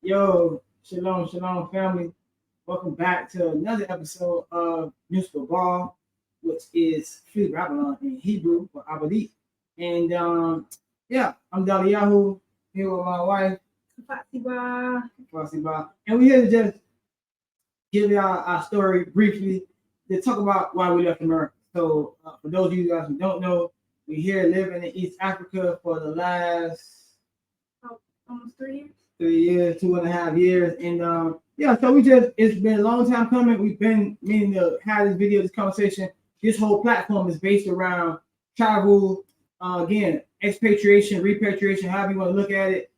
Yo, shalom, shalom, family. Welcome back to another episode of Musical Ball, which is Free Babylon in Hebrew for Abadi. And yeah, I'm Daliyahu here with my wife, Fatiba. Fasiba. And we're here to just give y'all our story briefly to talk about why we left America. So, for those of you guys who don't know, we're here living in East Africa for the last Almost 3 years. 3 years, 2.5 years, and yeah. So it's been a long time coming. We've been meaning to have this video, this conversation. This whole platform is based around travel, again, expatriation, repatriation, however you want to look at it,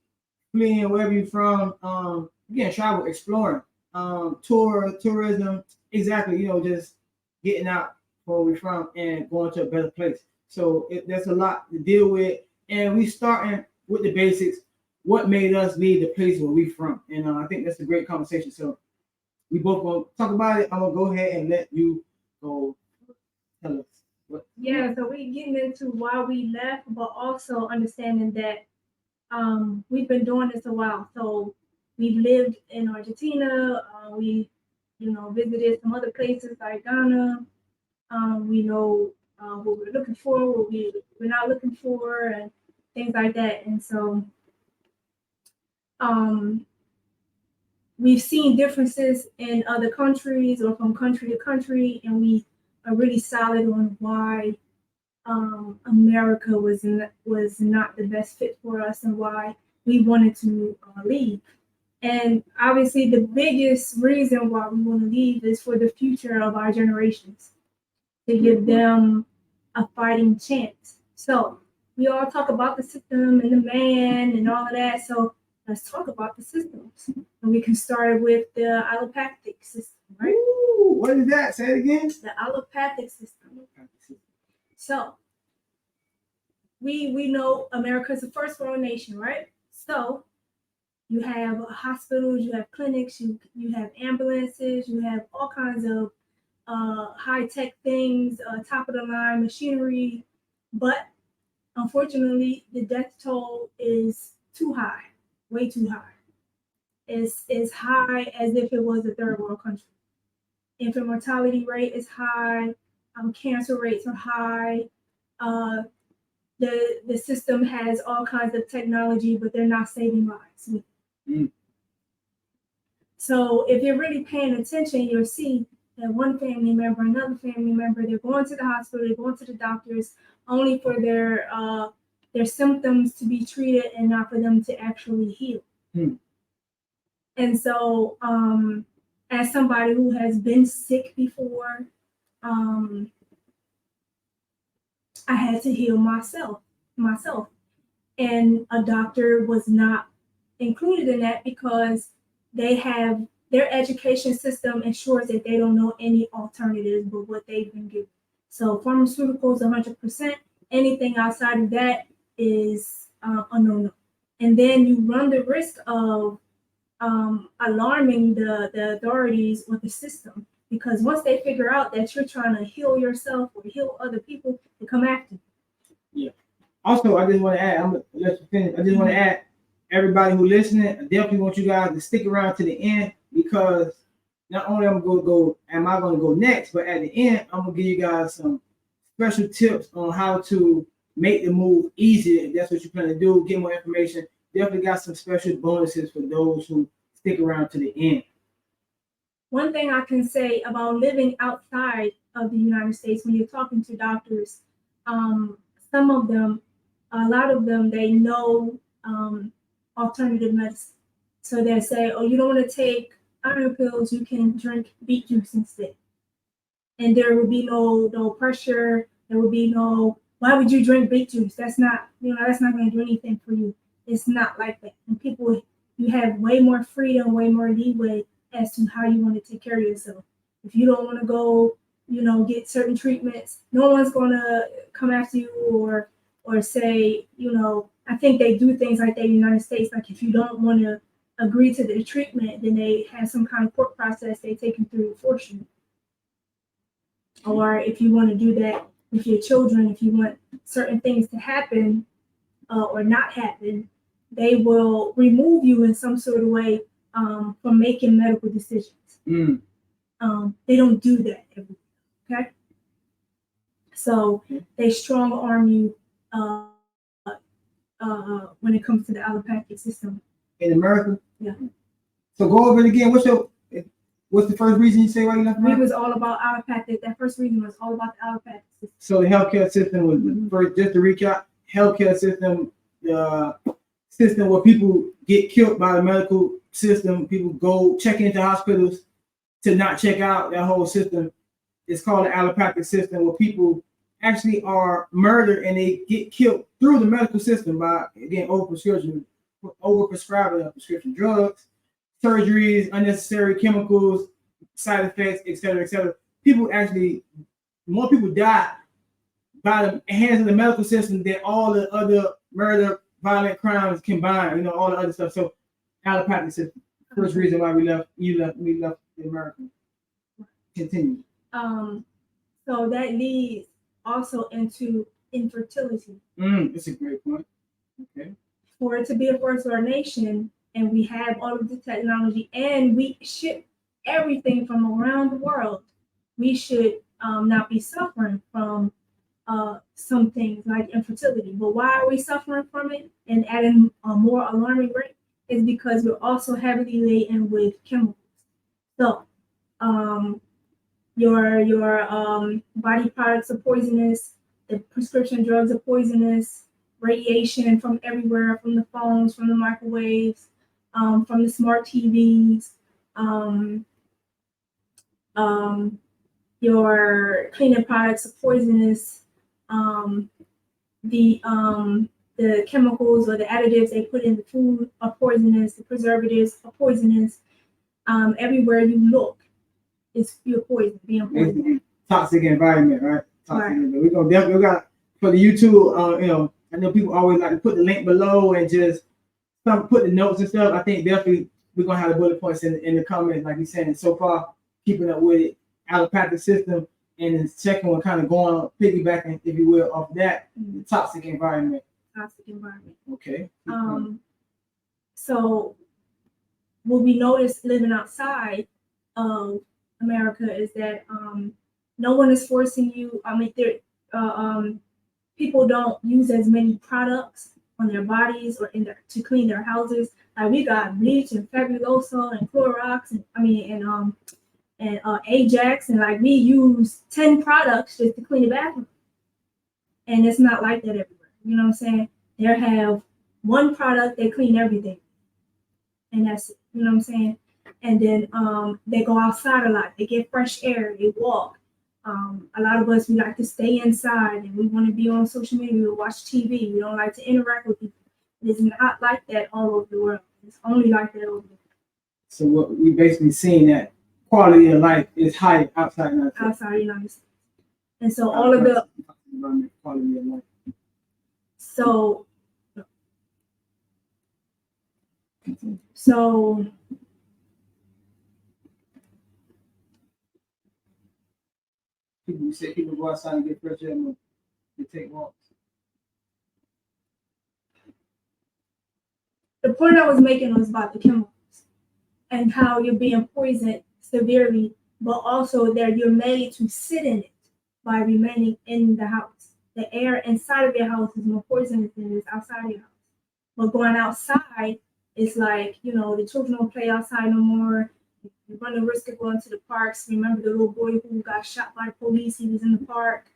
fleeing wherever you're from. Again, travel, exploring, tourism, exactly. Just getting out where we're from and going to a better place. So there's a lot to deal with, and we starting with the basics. What made us leave the place where we from? And I think that's a great conversation. So we both gonna talk about it. I'm gonna go ahead and let you go tell us what. Yeah, so we're getting into why we left, but also understanding that we've been doing this a while. So we've lived in Argentina. We, visited some other places like Ghana. We know what we're looking for, what we're not looking for, and things like that. And so we've seen differences in other countries or from country to country, and we are really solid on why America was not the best fit for us and why we wanted to leave. And obviously, the biggest reason why we want to leave is for the future of our generations, to give them a fighting chance. So we all talk about the system and the man and all of that. So let's talk about the systems. And we can start with the allopathic system, right? Ooh, what is that? Say it again. The allopathic system. So we know America is the first world nation, right? So you have hospitals, you have clinics, you have ambulances, you have all kinds of high-tech things, top of the line machinery, but unfortunately the death toll is too high, way too high. It's as high as if it was a third world country. Infant mortality rate is high, cancer rates are high. The system has all kinds of technology, but they're not saving lives. So if you're really paying attention, you'll see that one family member, another family member, they're going to the hospital, they're going to the doctors only for their symptoms to be treated and not for them to actually heal. And so, as somebody who has been sick before, I had to heal myself. And a doctor was not included in that because they have their education system ensures that they don't know any alternatives but what they've been given. So pharmaceuticals, 100%. Anything outside of that is a no-no. And then you run the risk of alarming the authorities or the system, because once they figure out that you're trying to heal yourself or heal other people, they come after you. Yeah. Also, I just want to add. I'm gonna let you finish. I just want to add, everybody who listening, I definitely want you guys to stick around to the end, because not only am I going to go next, but at the end, I'm gonna give you guys some special tips on how to make the move easier. If that's what you plan to do, get more information. Definitely got some special bonuses for those who stick around to the end. One thing I can say about living outside of the United States, when you're talking to doctors, some of them, a lot of them, they know alternative medicine. So they say, oh, you don't want to take iron pills, you can drink beet juice instead. And there will be no pressure. There will be no, why would you drink beet juice? That's not going to do anything for you. It's not like that. And people, you have way more freedom, way more leeway as to how you want to take care of yourself. If you don't want to go, get certain treatments, no one's going to come after you or say, I think they do things like that in the United States. Like if you don't want to agree to the treatment, then they have some kind of court process they take you through to force you. Or if you want to do that with your children, if you want certain things to happen or not happen, they will remove you in some sort of way from making medical decisions. Mm. They don't do that every day, okay? So they strong arm you when it comes to the allopathic system. In America? Yeah. So go over it again. What's the first reason you say why you left We America? was all about allopathic. That first reason was all about the allopathic system. So the healthcare system was, first, just to recap, healthcare system, the system where people get killed by the medical system, people go check into hospitals to not check out, that whole system. It's called the allopathic system, where people actually are murdered and they get killed through the medical system by, again, overprescribing prescription drugs, surgeries, unnecessary chemicals, side effects, etc., etc. More people die by the hands of the medical system than all the other murder, violent crimes combined. All the other stuff. So, allopathic system. First reason why we left the American. Continue. So that leads also into infertility. That's a great point. Okay. For it to be a first world nation, and we have all of the technology, and we ship everything from around the world, we should not be suffering from some things like infertility. But why are we suffering from it and at a more alarming rate? Is because we're also heavily laden with chemicals. So your body products are poisonous, the prescription drugs are poisonous, radiation from everywhere, from the phones, from the microwaves, from the smart TVs, your cleaning products are poisonous, the chemicals or the additives they put in the food are poisonous, the preservatives are poisonous. Everywhere you look, you're being poisoned. Toxic environment, right? Right. We're gonna definitely, we got for the YouTube. I know people always like to put the link below and just put the notes and stuff. I think definitely we're gonna have the bullet points in the comments, like you said. And so far, keeping up with it, allopathic system, and the second one kind of going piggybacking, if you will, off that, the toxic environment. Toxic environment. Okay. So what we notice living outside of America is that no one is forcing you. I mean, people don't use as many products on their bodies or to clean their houses. Like we got bleach and Fabuloso and Clorox and Ajax, and like we use 10 products just to clean the bathroom. And it's not like that everywhere. You know what I'm saying? They have one product, they clean everything. And that's it. You know what I'm saying? And then they go outside a lot. They get fresh air. They walk. A lot of us, we like to stay inside and we want to be on social media. We watch TV. We don't like to interact with people. It's not like that all over the world. It's only like that over there. So what we basically seeing that quality of life is high outside the United States. And so all of the quality of life. So people say people go outside and get fresh air and they take walks. The point I was making was about the chemicals and how you're being poisoned severely, but also that you're made to sit in it by remaining in the house. The air inside of your house is more poisonous than it is outside of your house. But going outside, it's like, the children don't play outside no more. You run the risk of going to the parks. Remember the little boy who got shot by the police? He was in the park.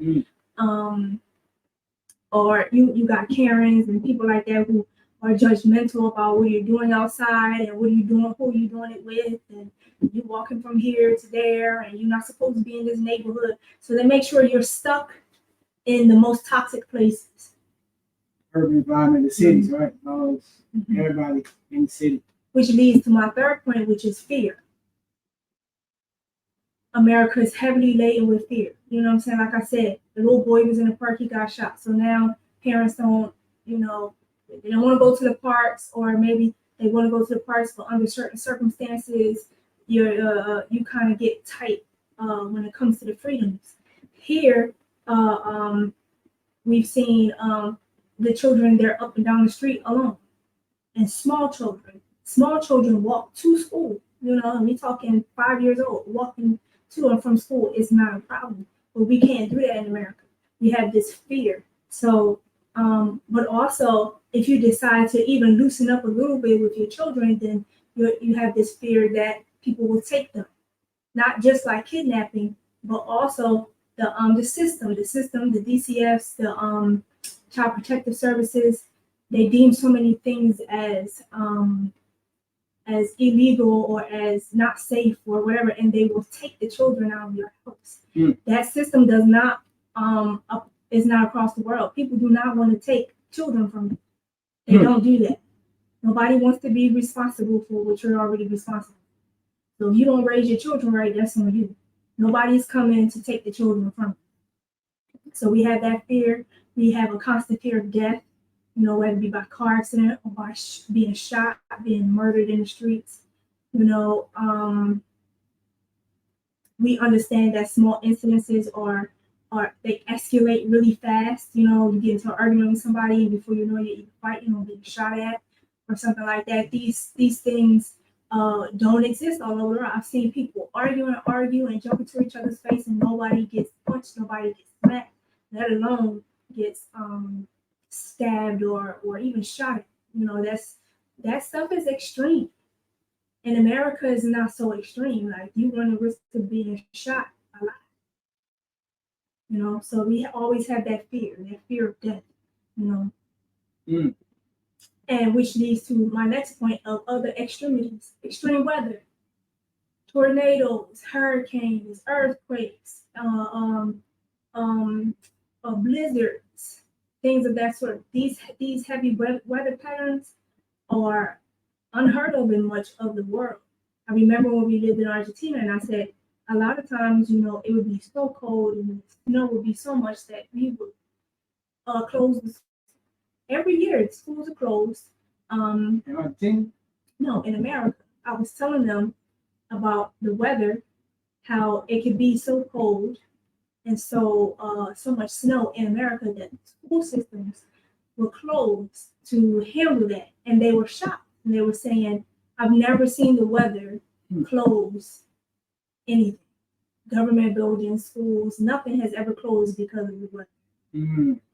Or you got Karens and people like that who are judgmental about what you're doing outside and what are you doing, who are you doing it with, and you walking from here to there, and you're not supposed to be in this neighborhood. So they make sure you're stuck in the most toxic places. Urban environment, the cities, right? Everybody in the city. Which leads to my third point, which is fear. America is heavily laden with fear. You know what I'm saying? Like I said, the little boy was in the park, he got shot. So now parents don't, they don't want to go to the parks, or maybe they want to go to the parks, but under certain circumstances, you kind of get tight when it comes to the freedoms. Here, we've seen the children, they're up and down the street alone, and small children Small children walk to school, and we talking 5 years old, walking to and from school is not a problem. But we can't do that in America. We have this fear. So, but also, if you decide to even loosen up a little bit with your children, then you have this fear that people will take them, not just like kidnapping, but also the DCFs, the Child Protective Services. They deem so many things as illegal or as not safe or whatever, and they will take the children out of your house. That system does not is not across the world. People do not want to take children from you. They don't do that. Nobody wants to be responsible for what you're already responsible. So if you don't raise your children right, that's on you. Nobody's coming to take the children from you. So we have that fear. We have a constant fear of death, whether it be by car accident or by being shot, being murdered in the streets. We understand that small incidences they escalate really fast. You get into an argument with somebody, and before you know it, you fight, being shot at or something like that. These things don't exist all over the world. I've seen people argue and jump into each other's face, and nobody gets punched, nobody gets smacked, let alone gets stabbed or even shot. That stuff is extreme. In America, is not so extreme. Like, you run the risk of being shot a lot. So we always have that fear of death. And which leads to my next point of other extremities: extreme weather, tornadoes, hurricanes, earthquakes, blizzards, things of that sort. These heavy weather patterns are unheard of in much of the world. I remember when we lived in Argentina, and I said a lot of times, it would be so cold and the snow would be so much that we would close the every year. The schools are closed. In Argentina? No, in America. I was telling them about the weather, how it could be so cold and so much snow in America that school systems were closed to handle that, and they were shocked. And they were saying, I've never seen the weather close anything. Government buildings, schools, nothing has ever closed because of the weather.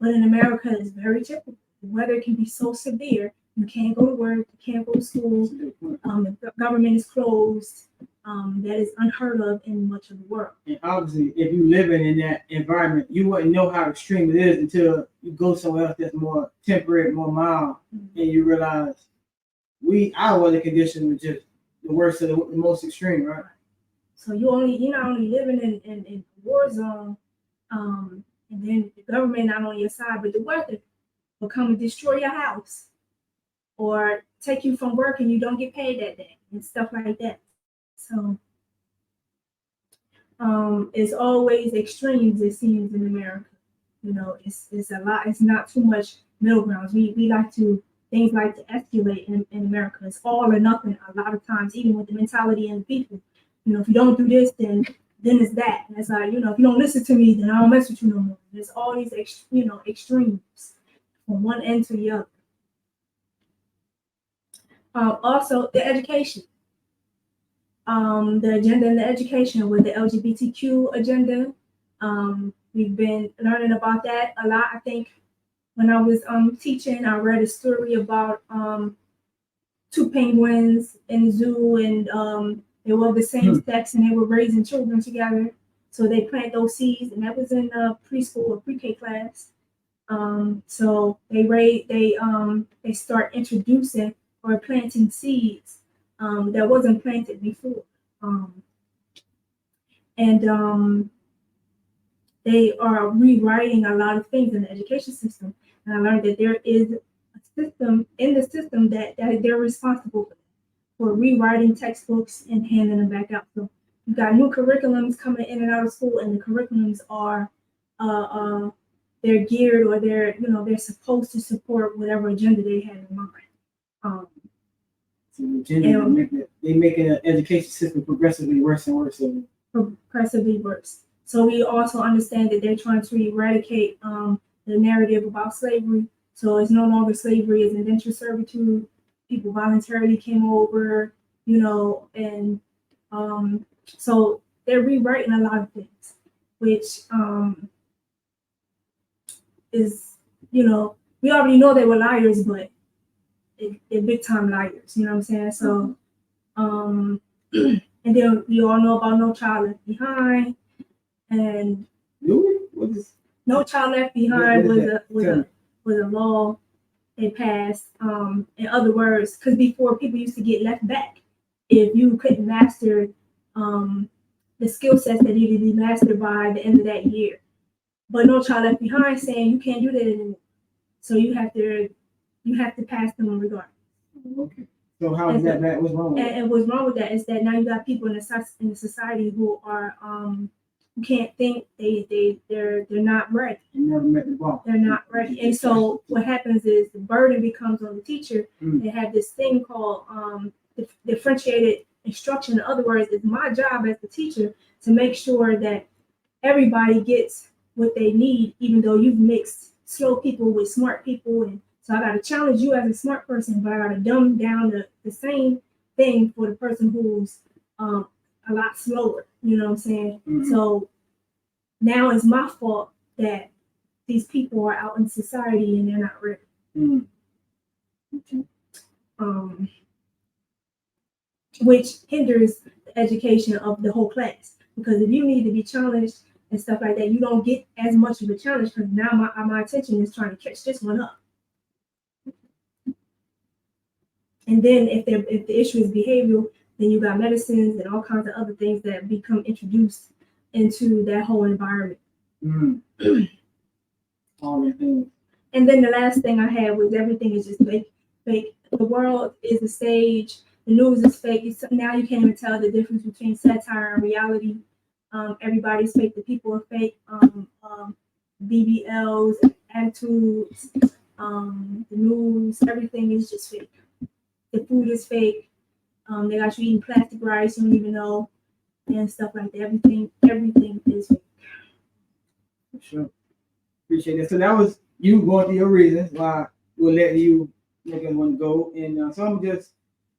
But in America, it's very typical. The weather can be so severe, you can't go to work, you can't go to school, the government is closed. That is unheard of in much of the world. And obviously, if you live in that environment, you wouldn't know how extreme it is until you go somewhere else that's more temperate, more mild, and you realize our weather conditions were just the worst of the most extreme, right? So you're not only living in a war zone, and then the government not on your side, but the weather will come and destroy your house or take you from work and you don't get paid that day and stuff like that. So it's always extremes, it seems, in America. It's a lot. It's not too much middle grounds. Things like to escalate in America. It's all or nothing a lot of times, even with the mentality and the people. If you don't do this, then it's that. And it's like, if you don't listen to me, then I don't mess with you no more. There's all these extremes from one end to the other. Also, the education. The agenda in the education with the LGBTQ agenda. We've been learning about that a lot. I think when I was teaching, I read a story about two penguins in the zoo, and they were the same sex, and they were raising children together. So they plant those seeds, and that was in preschool or pre-K class. So they start introducing or planting seeds that wasn't planted before, and they are rewriting a lot of things in the education system. And I learned that there is a system in the system that they're responsible for rewriting textbooks and handing them back out. So you've got new curriculums coming in and out of school, and the curriculums are they're geared, or they're supposed to support whatever agenda they have in mind. They making an education system progressively worse and worse. Progressively worse. So we also understand that they're trying to eradicate the narrative about slavery. So it's no longer slavery as indentured servitude. people voluntarily came over, and so they're rewriting a lot of things, which is, we already know they were liars, but they're big time liars, you know what I'm saying? So, and then we all know about No Child Left Behind, and No Child Left Behind was a law they passed. In other words, because before people used to get left back if you couldn't master the skill sets that needed to be mastered by the end of that year. But No Child Left Behind saying you can't do that anymore. So you have to pass them regardless. Okay. So how is that? What's wrong with that? And what's wrong with that is that now you got people in the society who are who can't think. They're not ready. You never met the ball. They're not ready. And so what happens is the burden becomes on the teacher. They have this thing called differentiated instruction. In other words, it's my job as the teacher to make sure that everybody gets what they need, even though you've mixed slow people with smart people. And so I got to challenge you as a smart person, but I got to dumb down the same thing for the person who's a lot slower. You know what I'm saying? So now it's my fault that these people are out in society and they're not ready. Okay. Which hinders the education of the whole class. Because if you need to be challenged and stuff like that, you don't get as much of a challenge because now my attention is trying to catch this one up. And then if the issue is behavioral, then you got medicines and all kinds of other things that become introduced into that whole environment. All the things. And then the last thing I had was everything is just fake. The world is a stage. The news is fake. Now you can't even tell the difference between satire and reality. Everybody's fake. The people are fake. BBLs, attitudes, the news, everything is just fake. The food is fake. They got you eating plastic rice you don't even know, and stuff like that. Everything is fake. For sure. Appreciate that. So that was you going through your reasons why we'll let you make one go. And so I'm gonna just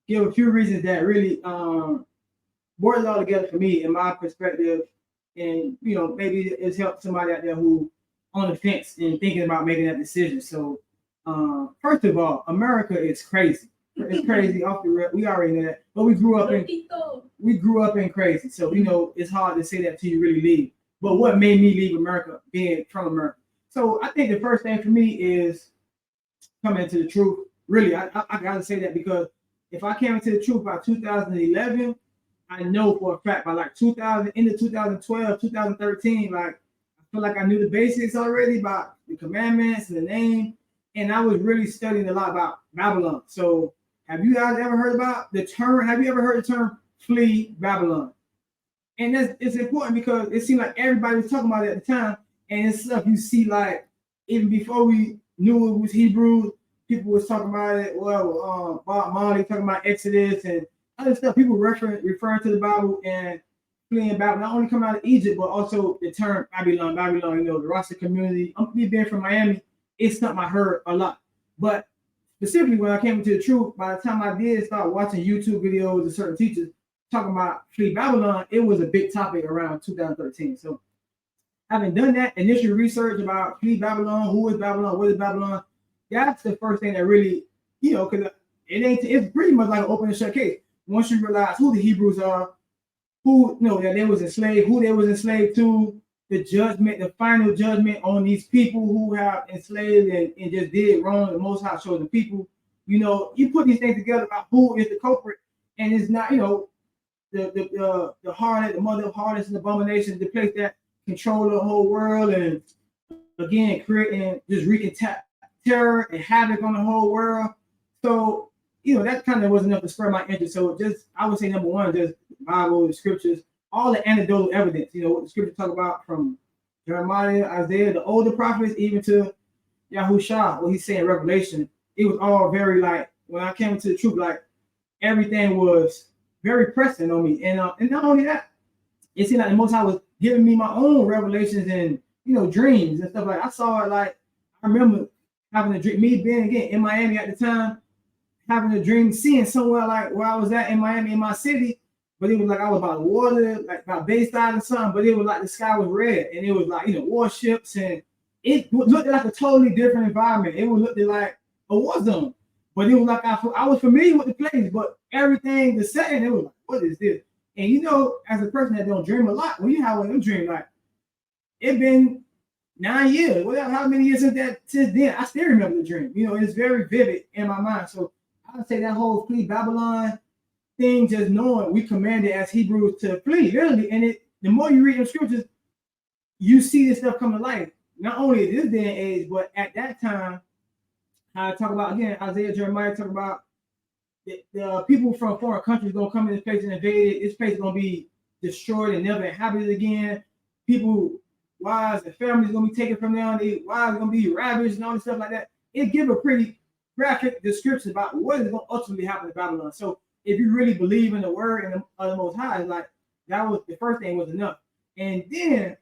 give a few reasons that really brought it all together for me in my perspective. And maybe it's helped somebody out there who on the fence and thinking about making that decision. So first of all, America is crazy. It's crazy off the rip. We already know that. But we grew up in crazy. So it's hard to say that till you really leave. But what made me leave America, being from America? So I think the first thing for me is coming into the truth. Really, I gotta say that because if I came into the truth by 2011, I know for a fact by like 2012, 2013, like I feel like I knew the basics already about the commandments and the name, and I was really studying a lot about Babylon. So have you guys ever heard about the term? Have you ever heard the term flee Babylon? And it's important because it seemed like everybody was talking about it at the time, and it's stuff you see like even before we knew it was Hebrew, people was talking about it. Well, Bob Marley talking about Exodus and other stuff. People referring to the Bible and fleeing Babylon, not only coming out of Egypt, but also the term Babylon. The Rasta community. Me being from Miami, it's something I heard a lot. But specifically when I came into the truth, by the time I did start watching YouTube videos of certain teachers talking about flee Babylon, it was a big topic around 2013. So having done that initial research about flee Babylon, who is Babylon, what is Babylon, that's the first thing that really, because it's pretty much like an open and shut case. Once you realize who the Hebrews are, that they was enslaved, who they was enslaved to, the judgment, the final judgment on these people who have enslaved and just did wrong, the Most High chosen people. You put these things together about who is the culprit, and it's not, the harlot, the mother of harlots and abominations, the place that control the whole world, and again creating, just wreaking terror and havoc on the whole world. So that kind of was enough to spur my interest. So I would say number one, just the Bible, the scriptures, all the anecdotal evidence. What the scriptures talk about from Jeremiah, Isaiah, the older prophets, even to Yahushua, what he's saying in Revelation. It was all very like when I came into the truth, like everything was very pressing on me. And not only that, it seemed like the Most High was giving me my own revelations and dreams and stuff like that. I saw it like I remember having a dream, me being again in Miami at the time, having a dream, seeing somewhere like where I was at in Miami, in my city, but it was like I was by the water, like by Bayside or something, but it was like the sky was red and it was like, warships, and it looked like a totally different environment. It was looking like a war zone, but it was like I was familiar with the place, but everything, the setting, it was like, what is this? And as a person that don't dream a lot, when you have one of them dreams, like it been 9 years, whatever, how many years since then, I still remember the dream. It's very vivid in my mind. So I would say that whole flee Babylon thing, just knowing we commanded as Hebrews to flee, literally. And the more you read the scriptures, you see this stuff come to life. Not only at this day and age, but at that time, I talk about, again, Isaiah, Jeremiah, talk about the people from foreign countries gonna come in this place and invade it. This place is gonna be destroyed and never inhabited again. People, wives and families gonna be taken from them. Their wives gonna be ravaged and all this stuff like that. It give a pretty graphic description about what is going to ultimately happen to Babylon. So if you really believe in the word and the Most High, like that was the first thing was enough. And then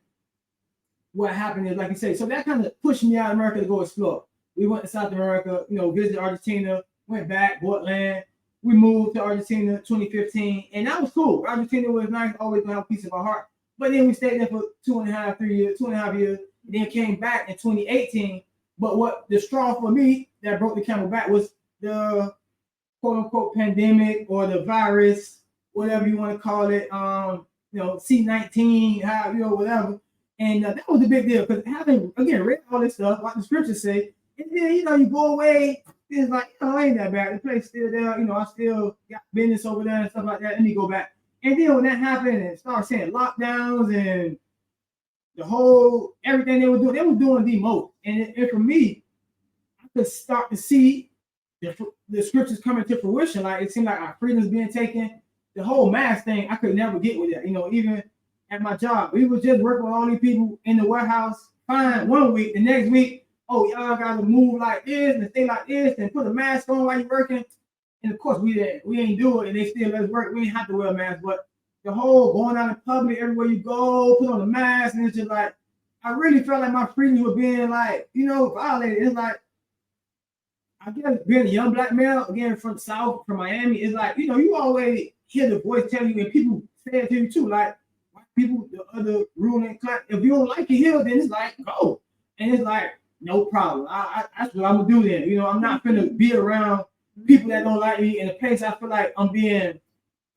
what happened is, like you say, so that kind of pushed me out of America to go explore. We went to South America, visited Argentina, went back, bought land. We moved to Argentina 2015, and that was cool. Argentina was nice, always gonna have peace in my heart. But then we stayed there for 2.5 years, and then came back in 2018. But what the straw for me that broke the camel back was the quote unquote pandemic or the virus, whatever you want to call it, C-19, whatever. And that was a big deal because having, again, read all this stuff, like the scriptures say, and then, you go away, it's like, it ain't that bad. The place still there, I still got business over there and stuff like that. Let me go back. And then when that happened and started saying lockdowns and the whole, everything they were doing the most. And for me, I could start to see the scriptures coming to fruition. Like, it seemed like our freedom's being taken. The whole mask thing, I could never get with that. Even at my job, we was just working with all these people in the warehouse. Fine, 1 week, the next week, oh, y'all gotta move like this and stay like this and put a mask on while you're working. And of course, we ain't do it, and they still let us work. We ain't have to wear a mask, but the whole going out in public, everywhere you go, put on a mask, and it's just like, I really felt like my freedom was being like, violated. It's like, I guess being a young black male, again, from the South, from Miami, it's like, you always hear the voice tell you, and people say it to you too, like, white people, the other ruling class, if you don't like it here, then it's like, go. And it's like, no problem. That's what I'm gonna do then. I'm not gonna be around people that don't like me in a place I feel like I'm being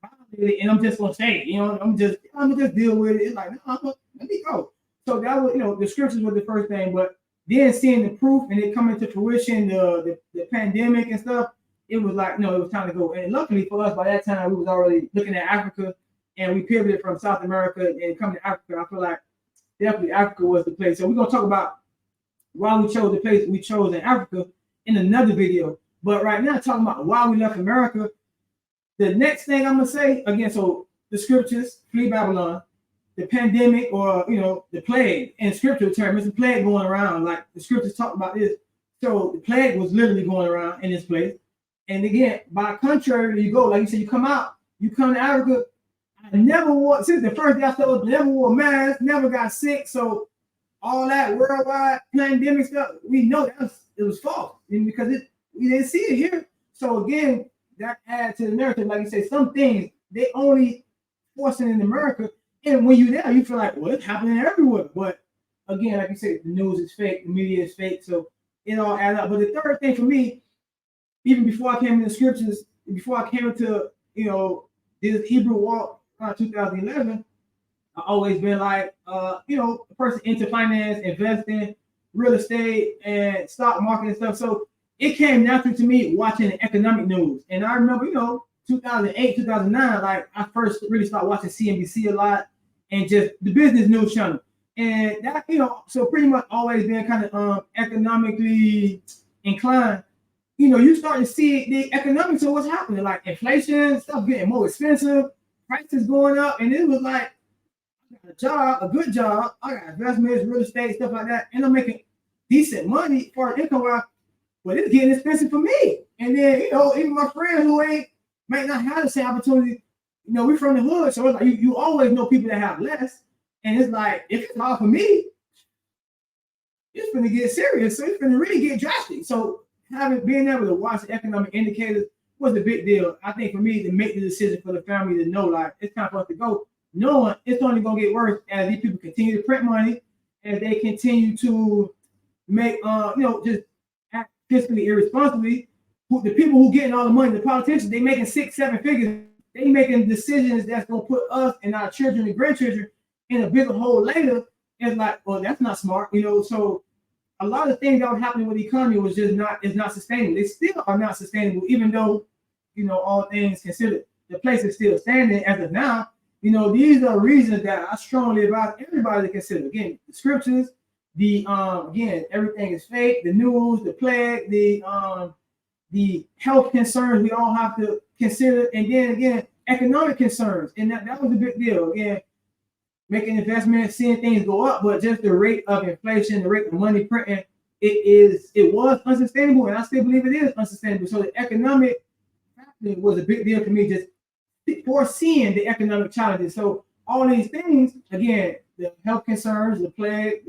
violated, and I'm just gonna say it. I'm gonna just deal with it. It's like, no, let me go. So that was, the scriptures were the first thing, but then seeing the proof and it coming to fruition, the pandemic and stuff, it was like, it was time to go. And luckily for us, by that time, we was already looking at Africa, and we pivoted from South America and coming to Africa. I feel like definitely Africa was the place. So we're gonna talk about why we chose the place we chose in Africa in another video. But right now, talking about why we left America, the next thing I'm gonna say again, so the scriptures, flee Babylon, the pandemic, or the plague in scriptural terms, it's a plague going around. Like the scriptures talk about this. So the plague was literally going around in this place. And again, by contrary, you go, like you said, you come to Africa. I never wore, since the first day I started, never wore a mask, never got sick. So all that worldwide pandemic stuff, we know it was false, and because we didn't see it here. So again, that adds to the narrative. Like you say, some things they only forcing in America, and when you're there, you feel like, well, it's happening everywhere. But again, like you said, the news is fake, the media is fake, so it all adds up. But the third thing for me, even before I came into the scriptures, before I came into this Hebrew walk around 2011. I always been like, a person into finance, investing, real estate, and stock market and stuff. So it came natural to me watching the economic news. And I remember, 2008, 2009, like I first really started watching CNBC a lot and just the business news channel. And that, so pretty much always been kind of economically inclined. You start to see the economics of what's happening, like inflation, stuff getting more expensive, prices going up, and it was like, a good job. I got investments, real estate, stuff like that, and I'm making decent money for income wise, but it's getting expensive for me. And then, even my friends who might not have the same opportunity, we're from the hood, so it's like you always know people that have less. And it's like, if it's hard for me, it's gonna get serious. So it's gonna really get drastic. So being able to watch the economic indicators, was a big deal. I think for me to make the decision for the family to know like it's time for us to go, knowing it's only gonna get worse as these people continue to print money, as they continue to make just act fiscally irresponsibly. The people who getting all the money, the politicians, they making 6, 7 figures. They making decisions that's gonna put us and our children and grandchildren in a bigger hole later. It's like, well, that's not smart, So a lot of things that were happening with the economy was just not sustainable. They still are not sustainable, even though, all things considered, the place is still standing as of now. These are reasons that I strongly advise everybody to consider. Again, the scriptures, again, everything is fake, the news, the plague, the health concerns we all have to consider, and then again, economic concerns. And that was a big deal. Again, making investments, seeing things go up, but just the rate of inflation, the rate of money printing, it was unsustainable, and I still believe it is unsustainable. So the economic factor was a big deal for me, just foreseeing the economic challenges. So all these things, again, the health concerns, the plague,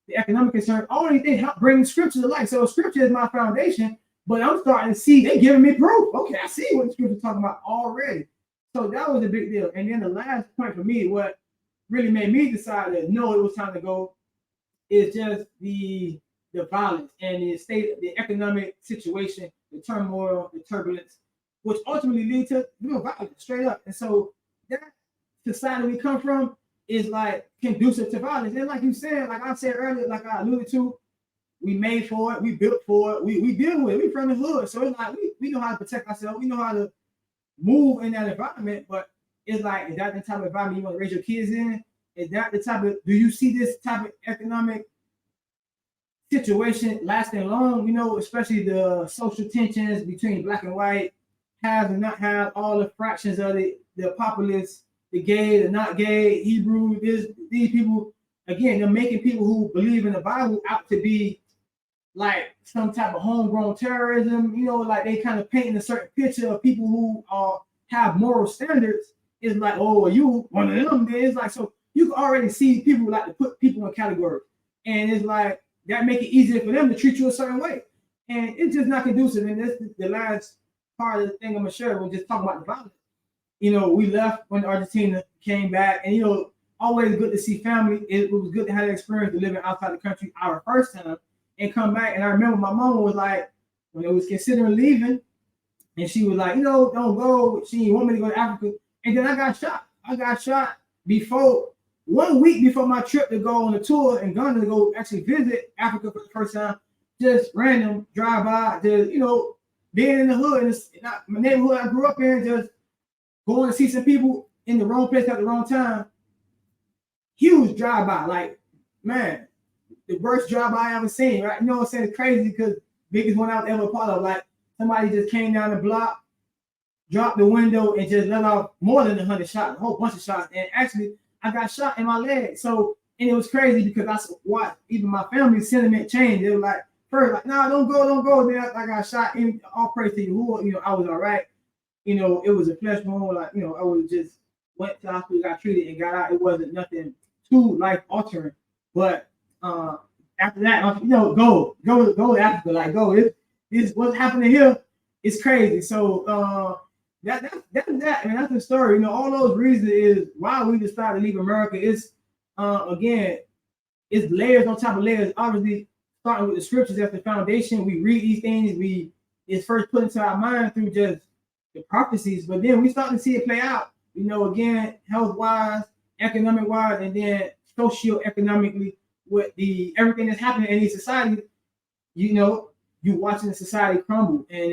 the economic concerns, all these things help bring scripture to life. So scripture is my foundation, but I'm starting to see they giving me proof. Okay, I see what the scripture's talking about already. So that was a big deal. And then the last point for me, what really made me decide that no, it was time to go, is just the violence and the economic situation, the turmoil, the turbulence, which ultimately lead to violence, straight up. And so that society we come from is like conducive to violence. And like you said, like I said earlier, like I alluded to, we made for it, we built for it, we deal with it, we from the hood. So it's like we know how to protect ourselves, we know how to move in that environment, but it's like, is that the type of environment you want to raise your kids in? Is that the type of, do you see this type of economic situation lasting long? Especially the social tensions between black and white, have and not have, all the fractions of the populace, the gay, the not gay, Hebrew, these people, again, they're making people who believe in the Bible out to be like some type of homegrown terrorism, like they kind of painting a certain picture of people who have moral standards. It's like, oh, are you one of them? It's like, so you can already see people like to put people in categories. And it's like, that make it easier for them to treat you a certain way. And it's just not conducive. And this is the last part of the thing I'm gonna share. We'll just talk about the violence. We left when Argentina, came back, and always good to see family. It was good to have the experience of living outside the country our first time and come back. And I remember my mom was like, when it was considering leaving, and she was like, don't go. She didn't want me to go to Africa. And then I got shot. I got shot before 1 week before my trip to go on a tour in Ghana to go actually visit Africa for the first time. Just random drive by, just being in the hood, and it's not my neighborhood I grew up in, just going to see some people in the wrong place at the wrong time. Huge drive by, like, man, the worst drive by I ever seen, right? What I'm saying? It's crazy because biggest one I was ever part of. Like, somebody just came down the block, dropped the window, and just let off more than 100 shots, a whole bunch of shots. And actually, I got shot in my leg. So, and it was crazy because I watched even my family's sentiment change. They were like, first, like, no, don't go. Then I got shot. And all praise to you. I was all right. It was a flesh wound. Like, I was just went to the hospital, got treated, and got out. It wasn't nothing too life altering. But after that, go to Africa. Like, go. It's what's happening here. It's crazy. So that's that. I mean, that's the story. All those reasons is why we decided to leave America. It's again, it's layers on top of layers. Obviously, starting with the scriptures as the foundation. We read these things. It's first put into our mind through just the prophecies, but then we start to see it play out. Again, health wise, economic wise, and then socio-economically with everything that's happening in these societies. You watching the society crumble, and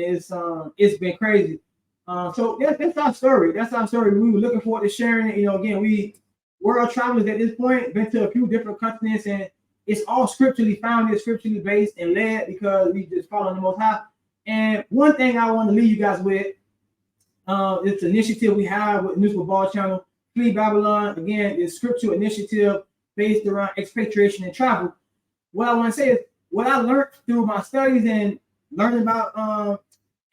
it's been crazy. So that's our story. That's our story. We were looking forward to sharing it. Again, we world travelers at this point, been to a few different continents, and it's all scripturally founded, scripturally based, and led because we just follow the Most High. And one thing I want to leave you guys with, it's an initiative we have with News Football Channel, Flee Babylon. Again, it's scriptural initiative based around expatriation and travel. What I want to say is what I learned through my studies and learning about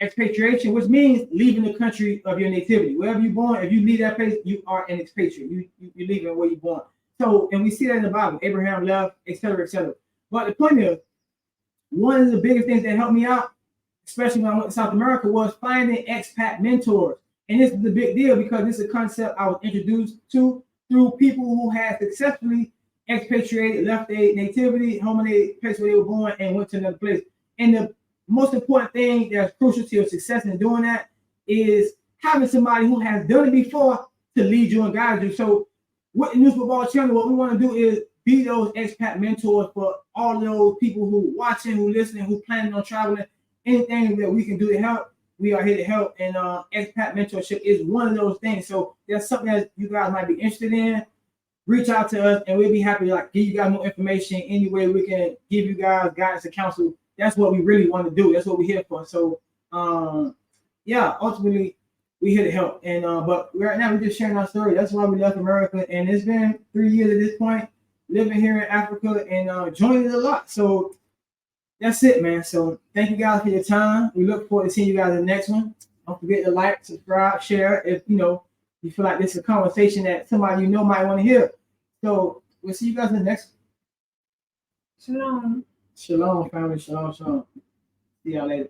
expatriation, which means leaving the country of your nativity. Wherever you're born, if you leave that place, you are an expatriate. You're leaving where you're born. So, and we see that in the Bible. Abraham left, etc., etc. But the point is, one of the biggest things that helped me out especially when I went to South America, was finding expat mentors. And this is the big deal because this is a concept I was introduced to through people who had successfully expatriated, left their nativity, home in their place where they were born, and went to another place. And the most important thing that's crucial to your success in doing that is having somebody who has done it before to lead you and guide you. So with the News Football Channel, what we want to do is be those expat mentors for all those people who watching, who listening, who planning on traveling. Anything that we can do to help, we are here to help. And expat mentorship is one of those things. So that's something that you guys might be interested in. Reach out to us, and we'll be happy to like give you guys more information. Any way we can give you guys guidance and counsel. That's what we really want to do. That's what we're here for. So, yeah, ultimately, we're here to help. And but right now, we're just sharing our story. That's why we left America, and it's been 3 years at this point, living here in Africa and enjoying it a lot. So that's it, man. So thank you guys for your time. We look forward to seeing you guys in the next one. Don't forget to like, subscribe, share. If you feel like this is a conversation that somebody might want to hear. So we'll see you guys in the next one. Shalom. Shalom, family. Shalom, shalom. See y'all later.